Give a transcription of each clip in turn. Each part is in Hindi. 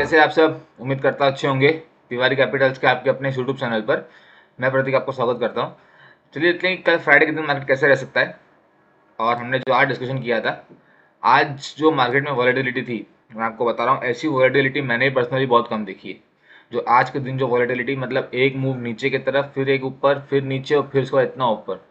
कैसे आप सब? उम्मीद करता अच्छे होंगे। तिवारी कैपिटल्स के आपके अपने यूट्यूब चैनल पर मैं प्रतीक आपको स्वागत करता हूँ। चलिए देखते हैं कल फ्राइडे के दिन मार्केट कैसे रह सकता है। और हमने जो आज डिस्कशन किया था, आज जो मार्केट में वॉलेटिलिटी थी, मैं आपको बता रहा हूँ ऐसी वॉलेटिलिटी मैंने पर्सनली बहुत कम देखी है। जो आज के दिन जो वॉलेटिलिटी, मतलब एक मूव नीचे की तरफ, फिर एक ऊपर, फिर नीचे और फिर उसके बाद इतना ऊपर,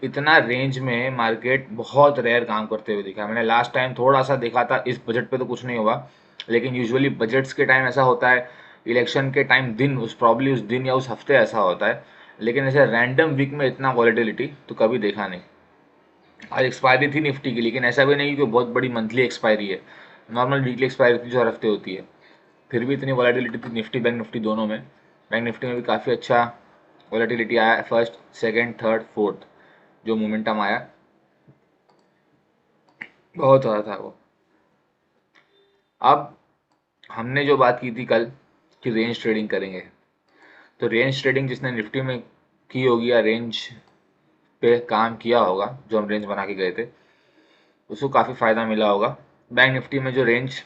इतना रेंज में मार्केट बहुत रेयर काम करते हुए दिखा। मैंने लास्ट टाइम थोड़ा सा देखा था, इस बजट पे तो कुछ नहीं हुआ, लेकिन यूजुअली बजट्स के टाइम ऐसा होता है, इलेक्शन के टाइम दिन उस प्रॉब्ली उस दिन या उस हफ्ते ऐसा होता है, लेकिन ऐसे रैंडम वीक में इतना वॉलेटिलिटी तो कभी देखा नहीं। आज एक्सपायरी थी निफ्टी की, लेकिन ऐसा भी नहीं कि बहुत बड़ी मंथली एक्सपायरी है, नॉर्मल वीकली एक्सपायरी थी जो हर हफ्ते होती है, फिर भी इतनी वॉलेटिलिटी थी निफ्टी बैंक निफ्टी दोनों में। बैंक निफ्टी में भी काफ़ी अच्छा वॉलेटिलिटी आया, फर्स्ट सेकंड थर्ड फोर्थ जो मोमेंटम आया बहुत ज़्यादा था वो। अब हमने जो बात की थी कल कि रेंज ट्रेडिंग करेंगे, तो रेंज ट्रेडिंग जिसने निफ्टी में की होगी या रेंज पे काम किया होगा, जो हम रेंज बना के गए थे, उसको काफ़ी फ़ायदा मिला होगा। बैंक निफ्टी में जो रेंज,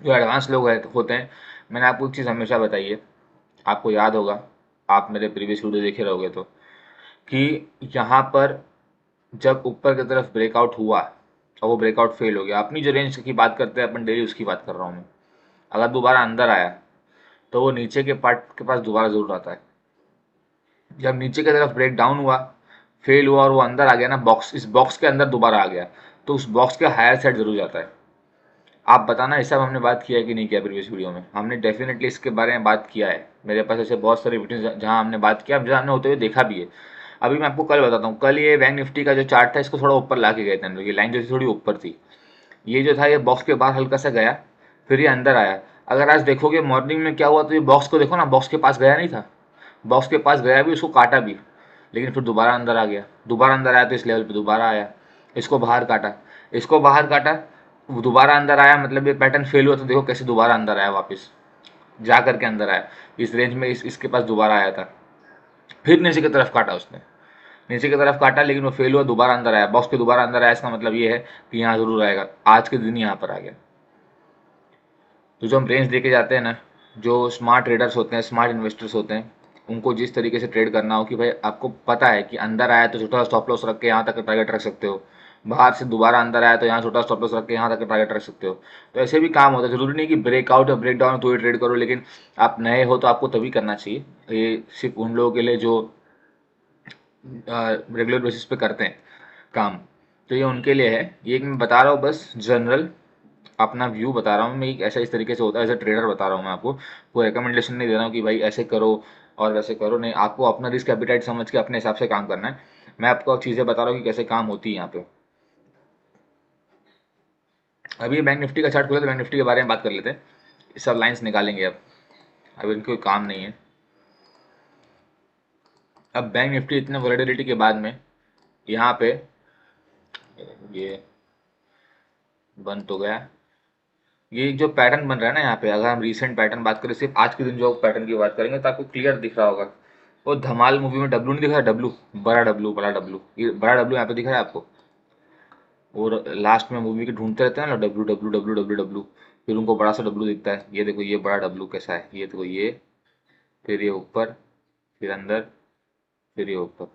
जो एडवांस लोग होते हैं, मैंने आपको एक चीज़ हमेशा बताई है, आपको याद होगा, आप मेरे प्रीवियस वीडियो देखे रहोगे तो, कि यहाँ पर जब ऊपर की तरफ ब्रेकआउट हुआ और वो ब्रेकआउट फेल हो गया, अपनी जो रेंज की बात करते हैं अपन डेली, उसकी बात कर रहा हूँ मैं, अगर दोबारा अंदर आया तो वो नीचे के पार्ट के पास दोबारा जरूर आता है। जब नीचे की तरफ ब्रेक डाउन हुआ, फेल हुआ और वो अंदर आ गया ना, बॉक्स, इस बॉक्स के अंदर दोबारा आ गया, तो उस बॉक्स के हायर साइड जरूर जाता है। आप बताना ये सब हमने बात किया है कि नहीं किया? प्रीवियस वीडियो में हमने डेफिनेटली इसके बारे में बात किया है। मेरे पास ऐसे बहुत सारे वीडियो जहाँ हमने बात किया, जहाँ हमने होते हुए देखा भी है। अभी मैं आपको कल बताता हूँ, कल ये बैंक निफ्टी का जो चार्ट था, इसको थोड़ा ऊपर ला के गए थे हम लोग, ये लाइन जो थी थोड़ी ऊपर थी, ये जो था ये बॉक्स के बाहर हल्का सा गया, फिर ये अंदर आया। अगर आज देखोगे मॉर्निंग में क्या हुआ, तो ये बॉक्स को देखो ना, बॉक्स के पास गया नहीं था, बॉक्स के पास गया भी, उसको काटा भी, लेकिन फिर दोबारा अंदर आ गया, दोबारा अंदर आया तो इस लेवल पे दोबारा आया, इसको बाहर काटा, इसको बाहर काटा, दोबारा अंदर आया, मतलब ये पैटर्न फेल हुआ, तो देखो कैसे दोबारा अंदर आया, वापस जा करके अंदर आया, इस रेंज में इसके पास दोबारा आया था, फिर नीचे की तरफ काटा उसने, नीचे की तरफ काटा, लेकिन वो फेल हुआ, दोबारा अंदर आया, बॉक्स के दोबारा अंदर आया, इसका मतलब ये है कि यहाँ जरूर आएगा। आज के दिन यहाँ पर आ गया। तो जो हम रेंज लेके जाते हैं ना, जो स्मार्ट ट्रेडर्स होते हैं, स्मार्ट इन्वेस्टर्स होते हैं, उनको जिस तरीके से ट्रेड करना हो कि भाई आपको पता है कि अंदर आया तो छोटा स्टॉप लॉस रख के यहाँ तक टारगेट रख सकते हो, बाहर से दोबारा अंदर आया तो यहाँ छोटा स्टॉप लॉस रख के यहाँ तक टारगेट रख सकते हो। तो ऐसे भी काम होता है, जरूरी नहीं कि ब्रेकआउट या ब्रेक डाउन तो ही ट्रेड करो, लेकिन आप नए हो तो आपको तभी करना चाहिए। ये सिर्फ उन लोगों के लिए जो रेगुलर बेसिस पे करते हैं काम, तो ये उनके लिए है। ये मैं बता रहा हूँ बस जनरल अपना व्यू बता रहा हूँ मैं, ऐसा इस तरीके से होता है, एज ए ट्रेडर बता रहा हूँ मैं आपको, कोई रिकमेंडेशन नहीं दे रहा हूँ कि भाई ऐसे करो और वैसे करो, नहीं, आपको अपना रिस्क एपिटाइट समझ के अपने हिसाब से काम करना है। मैं आपको चीज़ें बता रहा हूँ कि कैसे काम होती है यहाँ पे। अभी बैंक निफ्टी का चार्ट खुला, तो बैंक निफ्टी के बारे में बात कर लेते हैं, ये सब लाइन्स निकालेंगे अब इनका कोई काम नहीं है। अब बैंक निफ्टी इतने वॉलेटिलिटी के बाद में यहाँ पे ये बंद तो गया, ये जो पैटर्न बन रहा है ना यहाँ पे, अगर हम रीसेंट पैटर्न बात करें, सिर्फ आज के दिन जो पैटर्न की बात करेंगे, तो आपको क्लियर दिख रहा होगा। वो धमाल मूवी में डब्लू नहीं दिख रहा? डब्लू, बड़ा डब्लू, बड़ा डब्लू, ये बड़ा डब्लू यहाँ पे दिख रहा है आपको। और लास्ट में मूवी के ढूंढते रहते हैं ना, W W W W W, फिर उनको बड़ा सा डब्लू दिखता है। ये देखो ये बड़ा डब्लू कैसा है, ये देखो ये, फिर ये ऊपर, फिर अंदर, फिर ये ऊपर,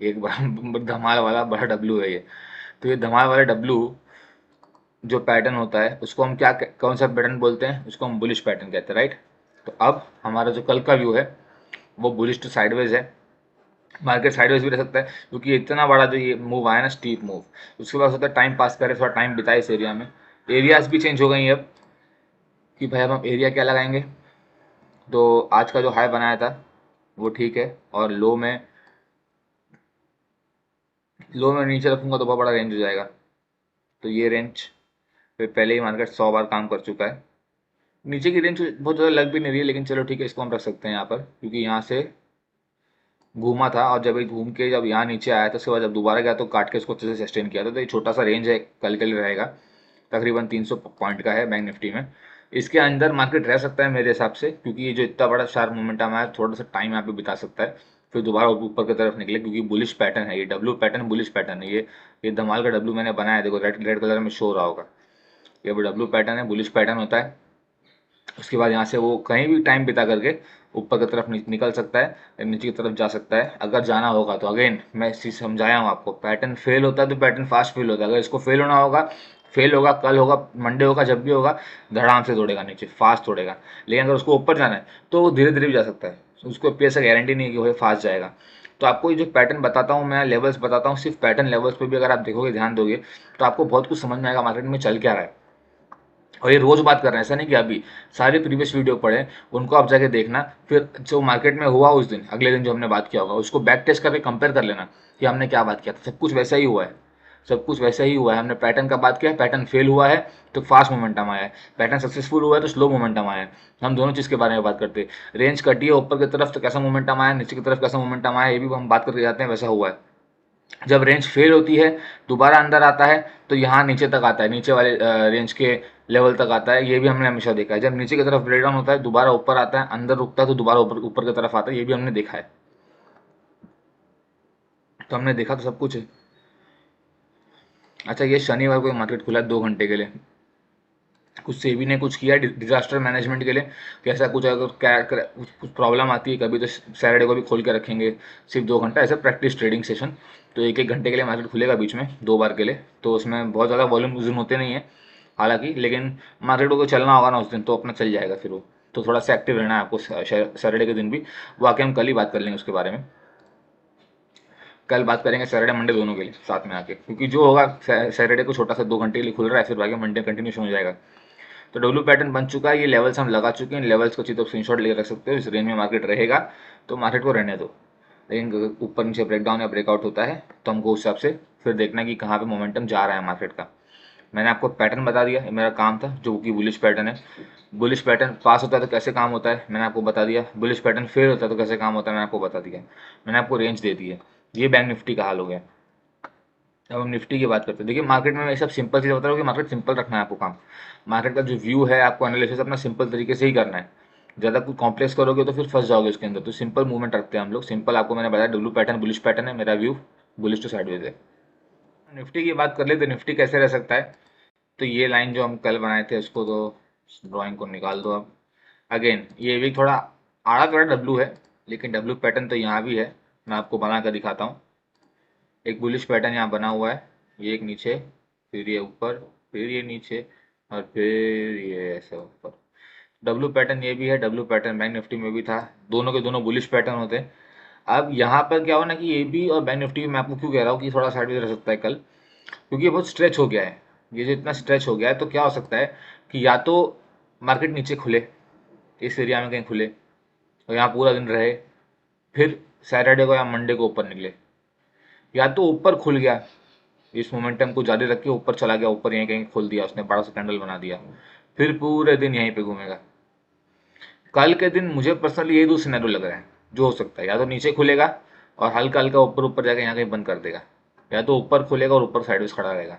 एक बड़ा धमाल वाला बड़ा डब्लू है ये। तो ये धमाल वाला डब्लू जो पैटर्न होता है, उसको हम क्या, कौन सा पैटर्न बोलते हैं? उसको हम बुलिश पैटर्न कहते हैं, राइट। तो अब हमारा जो कल का व्यू है वो बुलिश टू साइडवेज है। मार्केट साइडवेज भी रह सकता है, क्योंकि इतना बड़ा जो ये मूव आया ना, स्टीप मूव, उसके बाद होता है टाइम पास करें, थोड़ा टाइम बिताए इस एरिया में। एरियाज भी चेंज हो गई हैं अब, कि भाई अब हम एरिया क्या लगाएंगे। तो आज का जो हाई बनाया था वो ठीक है, और लो में नीचे रखूंगा तो बहुत बड़ा रेंज हो जाएगा। तो ये रेंज पे पहले ही मार्केट 100 बार काम कर चुका है। नीचे की रेंज बहुत ज़्यादा लग भी नहीं रही है, लेकिन चलो ठीक है, इसको हम रख सकते हैं यहाँ पर, क्योंकि यहाँ से घूमा था, और जब ये घूम के जब यहाँ नीचे आया, तो उसके बाद जब दोबारा गया तो काट के उसको अच्छे से सस्टेन किया था। तो ये छोटा सा रेंज है, कल के लिए रहेगा, तकरीबन 300 पॉइंट का है बैंक निफ्टी में। इसके अंदर मार्केट रह सकता है मेरे हिसाब से, क्योंकि ये जो इतना बड़ा शार्प मोमेंटम आया, थोड़ा सा टाइम यहाँ पे बिता सकता है, फिर दोबारा ऊपर की तरफ निकले, क्योंकि बुलिश पैटर्न है ये, डब्लू पैटर्न बुलिश पैटर्न है ये धमाल का डब्लू मैंने बनाया, देखो रेड रेड कलर में शो हो रहा होगा, ये डब्लू पैटर्न है, बुलिश पैटर्न होता है। उसके बाद यहाँ से वो कहीं भी टाइम बिता करके ऊपर की तरफ निकल सकता है, नीचे की तरफ जा सकता है अगर जाना होगा तो। अगेन मैं चीज़ समझाया हूँ आपको, पैटर्न फेल होता है तो पैटर्न फास्ट फेल होता है। अगर इसको फेल होना होगा, फेल होगा, कल होगा, मंडे होगा, जब भी होगा, धड़ाम से तोड़ेगा नीचे, फास्ट तोड़ेगा। लेकिन अगर उसको ऊपर जाना है तो वो धीरे धीरे भी जा सकता है, उसको ऐसा गारंटी नहीं है कि वो फास्ट जाएगा। तो आपको ये जो पैटर्न बताता हूँ मैं, लेवल्स बताता हूँ, सिर्फ पैटर्न लेवल्स पे भी अगर आप देखोगे, ध्यान दोगे, तो आपको बहुत कुछ समझ में आएगा मार्केट में चल क्या रहा है। और ये रोज बात कर रहे हैं, ऐसा नहीं कि अभी सारे प्रीवियस वीडियो पढ़े, उनको आप जाके देखना, फिर जो मार्केट में हुआ उस दिन, अगले दिन जो हमने बात किया होगा, उसको बैक टेस्ट करके कंपेयर कर लेना कि हमने क्या बात किया था। सब कुछ वैसा ही हुआ है, सब कुछ वैसा ही हुआ है। हमने पैटर्न का बात किया है, पैटर्न फेल हुआ है तो फास्ट मोमेंटम आया है, पैटर्न सक्सेसफुल हुआ है तो स्लो मोमेंटम आया है। हम दोनों चीज़ के बारे में बात करते हैं। रेंज कटी है ऊपर की तरफ तो कैसा मोमेंटम आया, नीचे की तरफ कैसा मोमेंटम आया, ये भी हम बात करके जाते हैं, वैसा हुआ है। जब रेंज फेल होती है, दोबारा अंदर आता है तो यहाँ नीचे तक आता है, नीचे वाले रेंज के लेवल तक आता है, ये भी हमने हमेशा देखा है। जब नीचे की तरफ ब्रेक डाउन होता है, दोबारा ऊपर आता है, अंदर रुकता है तो दोबारा ऊपर ऊपर की तरफ आता है, ये भी हमने देखा है। तो हमने देखा तो सब कुछ है। अच्छा, ये शनिवार को मार्केट खुला 2 घंटे के लिए, कुछ सेबी ने कुछ किया डिजास्टर मैनेजमेंट के लिए, कैसा कुछ अगर क्या कुछ प्रॉब्लम आती है कभी तो सैटरडे को भी खोल के रखेंगे, सिर्फ 2 घंटा ऐसा प्रैक्टिस ट्रेडिंग सेशन। तो 1-1 घंटे के लिए मार्केट खुलेगा बीच में 2 बार के लिए, तो उसमें बहुत ज़्यादा वॉल्यूम उस दिन होते नहीं है हालांकि, लेकिन मार्केट को चलना होगा ना उस दिन तो अपना चल जाएगा फिर वो। तो थोड़ा सा एक्टिव रहना है आपको सैटरडे के दिन भी। वाकई हम कल ही बात कर लेंगे उसके बारे में, कल बात करेंगे सैटरडे मंडे दोनों के लिए साथ में आके, क्योंकि जो होगा सैटरडे को छोटा सा 2 घंटे के लिए खुल रहा है, फिर बाकी मंडे कंटिन्यूशन हो जाएगा। तो डब्ल्यू पैटर्न बन चुका है, ये लेवल्स हम लगा चुके हैं, लेवल्स को चाहिए तो स्क्रीनशॉट लेकर रख सकते हो। इस रेंज में मार्केट रहेगा तो मार्केट को रहने दो, लेकिन अगर ऊपर नीचे ब्रेकडाउन या ब्रेकआउट होता है तो हमको उस हिसाब से फिर देखना कि कहाँ पे मोमेंटम जा रहा है मार्केट का। मैंने आपको पैटर्न बता दिया, ये मेरा काम था, जो कि बुलिश पैटर्न है। बुलिश पैटर्न पास होता है तो कैसे काम होता है मैंने आपको बता दिया, बुलिश पैटर्न फेल होता है तो कैसे काम होता है मैंने आपको बता दिया, मैंने आपको रेंज दे दी है। ये बैंक निफ्टी का हाल हो गया। अब हम निफ्टी की बात करते हैं। देखिए मार्केट में मैं सब सिंपल चीज़ बता रहा हूँ कि मार्केट सिंपल रखना है आपको काम। मार्केट का जो व्यू है आपको एनालिसिस अपना सिंपल तरीके से ही करना है। ज़्यादा कुछ कॉम्प्लेक्स करोगे तो फिर फंस जाओगे उसके अंदर। तो सिंपल मूवमेंट रखते हैं हम लोग, सिंपल आपको मैंने बताया डब्ल्यू पैटर्न बुलिश पैटर्न है, मेरा व्यू बुलिश टू साइडवेज है। निफ्टी की बात कर ले तो निफ्टी कैसे रह सकता है। तो ये लाइन जो हम कल बनाए थे उसको तो ड्राइंग को निकाल दो अब। अगेन ये भी थोड़ा आड़ा थोड़ा डब्लू है, लेकिन डब्लू पैटर्न तो यहाँ भी है, मैं आपको बना कर दिखाता हूँ। एक बुलिश पैटर्न यहाँ बना हुआ है, ये एक नीचे, फिर ये ऊपर, फिर ये नीचे, और फिर ये ऐसे ऊपर। डब्लू पैटर्न ये भी है, डब्लू पैटर्न बैंक निफ्टी में भी था, दोनों के दोनों बुलिश पैटर्न होते हैं। अब यहाँ पर क्या हो ना कि ये भी और बैंक निफ्टी भी, मैं आपको क्यों कह रहा हूँ कि थोड़ा साइडवेज रह सकता है कल, क्योंकि ये बहुत स्ट्रेच हो गया है। ये जो इतना स्ट्रेच हो गया है तो क्या हो सकता है कि या तो मार्केट नीचे खुले, इस एरिया में कहीं खुले और यहाँ पूरा दिन रहे, फिर सैटरडे को या मंडे को ऊपर निकले, या तो ऊपर खुल गया, इस मोमेंटम को जारी रख के ऊपर चला गया, ऊपर यहीं कहीं खोल दिया उसने, बड़ा सा कैंडल बना दिया, फिर पूरे दिन यहीं पे घूमेगा। कल के दिन मुझे पर्सनली यही दो सिनेरियो लग रहा है जो हो सकता है, या तो नीचे खुलेगा और हल्का हल्का ऊपर ऊपर जाकर यहाँ कहीं बंद कर देगा, या तो ऊपर खुलेगा और ऊपर साइडवेज खड़ा रहेगा।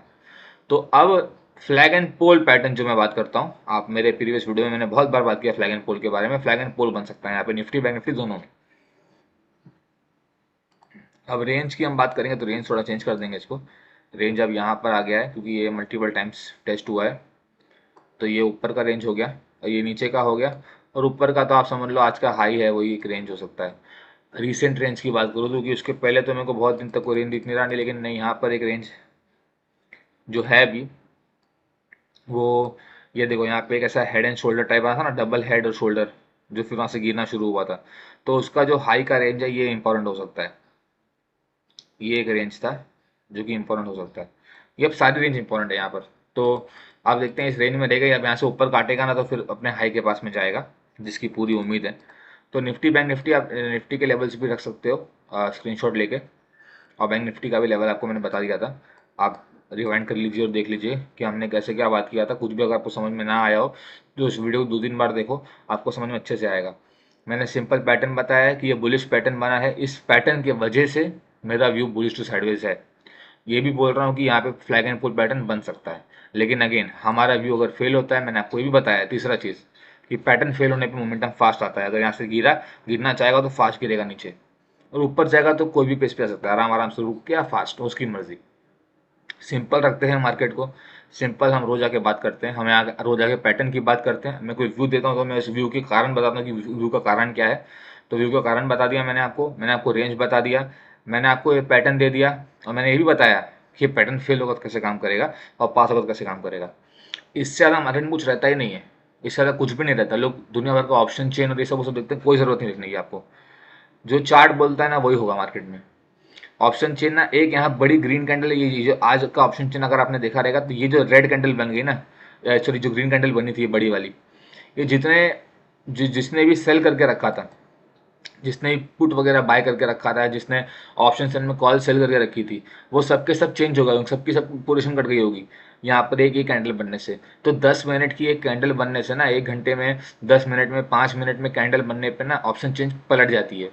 तो अब फ्लैग एंड पोल पैटर्न जो मैं बात करता हूँ, आप मेरे प्रीवियस वीडियो में मैंने बहुत बार बात किया फ्लैग एंड पोल के बारे में, फ्लैग एंड पोल बन सकता है यहाँ पे निफ्टी बैंक निफ्टी दोनों में। अब रेंज की हम बात करेंगे तो रेंज थोड़ा चेंज कर देंगे इसको। रेंज अब यहाँ पर आ गया है क्योंकि ये मल्टीपल टाइम्स टेस्ट हुआ है, तो ये ऊपर का रेंज हो गया और ये नीचे का हो गया, और ऊपर का तो आप समझ लो आज का हाई है, वही एक रेंज हो सकता है। रीसेंट रेंज की बात करूँ तो, क्योंकि उसके पहले तो मेरे को बहुत दिन तक कोई रेंज दिख नहीं रहा नहीं, लेकिन नहीं, यहाँ पर एक रेंज जो है अभी वो, ये देखो यहाँ पे एक ऐसा हेड एंड शोल्डर टाइप आया था ना, डबल हेड और शोल्डर, जो फिर वहाँ से गिरना शुरू हुआ था। तो उसका जो हाई का रेंज है ये इंपॉर्टेंट हो सकता है, ये एक रेंज था जो कि इंपॉर्टेंट हो सकता है। ये अब सारी रेंज इंपॉर्टेंट है यहाँ पर। तो आप देखते हैं इस रेंज में रहेगा या यहाँ से ऊपर काटेगा ना तो फिर अपने हाई के पास में जाएगा, जिसकी पूरी उम्मीद है। तो निफ्टी बैंक निफ्टी आप निफ्टी के लेवल्स भी रख सकते हो स्क्रीनशॉट लेके, और बैंक निफ्टी का भी लेवल आपको मैंने बता दिया था, आप रिवाइंड कर लीजिए और देख लीजिए कि हमने कैसे क्या बात किया था। कुछ भी अगर आपको समझ में ना आया हो तो इस वीडियो को 2-3 बार देखो, आपको समझ में अच्छे से आएगा। मैंने सिंपल पैटर्न बताया है कि ये बुलिश पैटर्न बना है, इस पैटर्न की वजह से मेरा व्यू बुलिश टू साइडवेज है। ये भी बोल रहा हूँ कि यहाँ पे फ्लैग एंड पुल पैटर्न बन सकता है, लेकिन अगेन हमारा व्यू अगर फेल होता है, मैंने आपको ये भी बताया तीसरा चीज़ कि पैटर्न फेल होने पे मोमेंटम फास्ट आता है। अगर यहाँ से गिरना चाहेगा तो फास्ट गिरेगा नीचे, और ऊपर जाएगा तो कोई भी पेस पे आ सकता है, आराम आराम से रुक के या फास्ट, उसकी मर्जी। सिंपल रखते हैं मार्केट को, सिंपल हम रोज आके बात करते हैं, हमें रोज आके पैटर्न की बात करते हैं। मैं कोई व्यू देता हूँ तो मैं उस व्यू के कारण बताता हूँ कि व्यू का कारण क्या है। तो व्यू का कारण बता दिया मैंने आपको रेंज बता दिया, मैंने आपको ये पैटर्न दे दिया, और मैंने ये भी बताया कि पैटर्न फेल होगा तो कैसे काम करेगा और पास होगा तो कैसे काम करेगा। इससे ज़्यादा मार्केट में कुछ रहता ही नहीं है, इससे ज़्यादा कुछ भी नहीं रहता। लोग दुनिया भर का ऑप्शन चेन और ये सब वो सब देखते हैं, कोई ज़रूरत नहीं देखने की आपको। जो चार्ट बोलता है ना वही होगा मार्केट में। ऑप्शन चेन ना, एक यहाँ बड़ी ग्रीन कैंडल है, ये जो आज का ऑप्शन चेन अगर आपने देखा रहेगा तो ये जो रेड कैंडल बन गई ना, सॉरी जो ग्रीन कैंडल बनी थी ये बड़ी वाली, ये जिसने भी सेल करके रखा था, जिसने पुट वगैरह बाय करके रखा था, जिसने ऑप्शन सेल में कॉल सेल करके रखी थी, वो सबके सब चेंज हो गए, सबकी सब पोजीशन कट गई होगी यहाँ पर एक कैंडल बनने से। तो 10 मिनट की एक कैंडल बनने से ना, 1 घंटे में, 10 मिनट में, 5 मिनट में कैंडल बनने पे ना ऑप्शन चेंज पलट जाती है।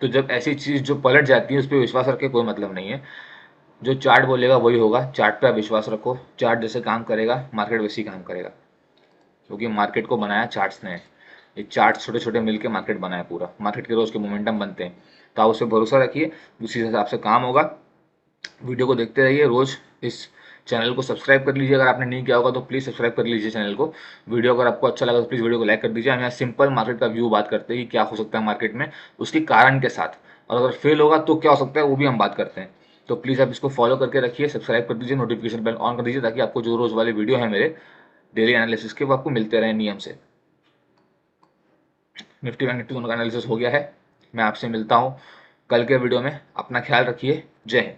तो जब ऐसी चीज़ जो पलट जाती है उस पर विश्वास रख के कोई मतलब नहीं है। जो चार्ट बोलेगा वही होगा, चार्ट पे आप विश्वास रखो, चार्ट जैसे काम करेगा मार्केट वैसे ही काम करेगा, क्योंकि मार्केट को बनाया चार्ट्स ने। ये चार्ट छोटे छोटे मिलके मार्केट बनाया, पूरा मार्केट के रोज के मोमेंटम बनते हैं। तो आप उस पर भरोसा रखिए, उसी हिसाब से काम होगा। वीडियो को देखते रहिए रोज। इस चैनल को सब्सक्राइब कर लीजिए, अगर आपने नहीं किया होगा तो प्लीज़ सब्सक्राइब कर लीजिए चैनल को। वीडियो अगर आपको अच्छा लगा तो प्लीज़ वीडियो को लाइक कर दीजिए। हम यहाँ सिंपल मार्केट का व्यू बात करते हैं कि क्या हो सकता है मार्केट में, उसके कारण के साथ, और अगर फेल होगा तो क्या हो सकता है वो भी हम बात करते हैं। तो प्लीज़ आप इसको फॉलो करके रखिए, सब्सक्राइब कर दीजिए, नोटिफिकेशन बेल ऑन कर दीजिए, ताकि आपको जो रोज़ वाले वीडियो है मेरे डेली एनालिसिस के वो आपको मिलते रहे नियम से। निफ्टी बैंक निफ्टी दोनों का एनालिसिस हो गया है। मैं आपसे मिलता हूँ कल के वीडियो में। अपना ख्याल रखिए। जय हिंद।